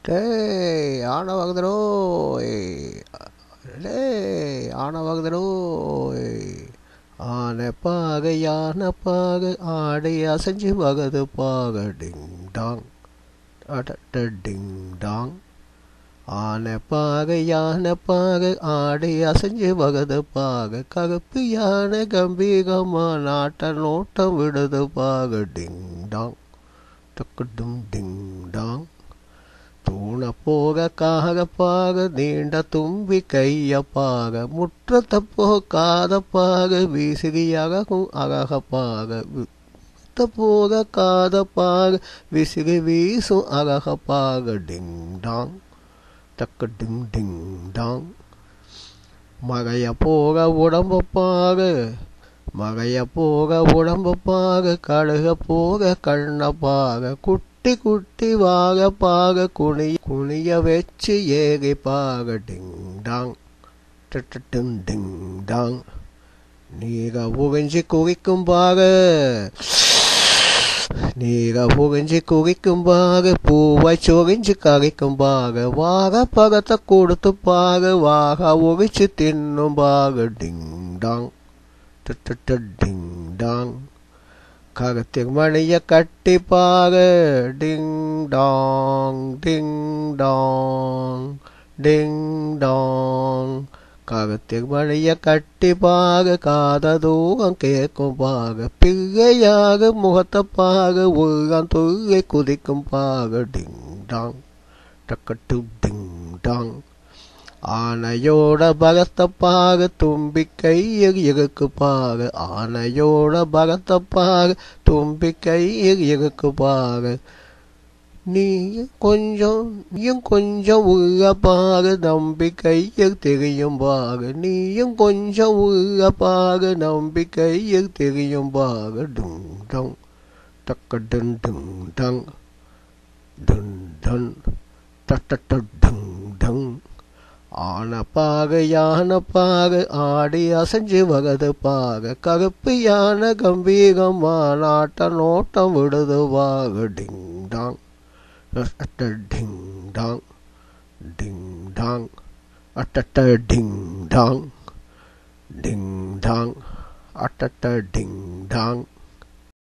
டேய் ஆனவாகுதரோய், டேய் ஆனவாகுதரோய். ஆனை பாக யானை பாக ஆடை அசைஞ்சு வகது பாக டிங் டாங் அடட்ட டிங் டாங். ஆனை பாக யானை பாக ஆடை அசைஞ்சு வகது பாக ககப்பு யானை கம்பீகமா நாட்ட நோட்டம் விடுது பாக டிங் டாங் டக்குடும் டிங் டாங். தூண போக காக பாக நீண்ட தும்பி கைய பாக முற்றத்தை போகாத பாக வீசுகியகும் அகக பாக போக காத பாக விசுகி வீசும் அகக பாக டிங் டாங் டக்கு டிங் டிங் டாங். மகைய போக உடம்பு பாக மகைய போக உடம்பு பாக கழுக போக கண்ண பாக குட்டி குட்டி வாக பாக குனிய குனிய வச்சு ஏகை பாக டிங் டாங் டிங் டிங் டாங். நீக புகஞ்சி குவிக்கும் பாக நீக புகஞ்சி குவிக்கும் பாக பூவாய் சுகிஞ்சு ககைக்கும் பாக வாக பகத்தை கொடுத்து பாக வாக உகிச்சு தின்னும் பாக டிங் டாங் டிங் டாங். ககத்தின் மணிய கட்டி பாக டிங் டாங் டிங் டாங் டிங் டாங். ககத்தின் மணிய கட்டி பாக காத தூகம் கேட்கும் பாக பிகையாக முகத்தை பாக உலகம் துகை குதிக்கும் பாக டிங் டாங் டக்கட்டு டிங் டாங். ஆனையோட பகத்த பாக தும்பி கையில் இருக்கு பாக ஆனையோட பகத்த பாக தும்பி கையில் இருக்கு பாக நீயும் கொஞ்சம் உள்ள பாக நம்பி கையில் தெரியும் பாக நீயும் கொஞ்சம் உள்ள பாக நம்பி கையில் தெரியும் பாக டுங் டங் டக்க டன் டுங் டங் டன் டன் டட்ட டங் டங். ஆனை பாக யானை பாக ஆடி அசைஞ்சு வகது பாக கருப்பு யானை கம்பீகமா நாட்ட நோட்டம் விடுது பாக டிங் டாங் டிங் டாங் டிங் டாங் அட்டட்ட டிங் டாங் டிங் டாங் அட்டட்ட டிங் டாங்.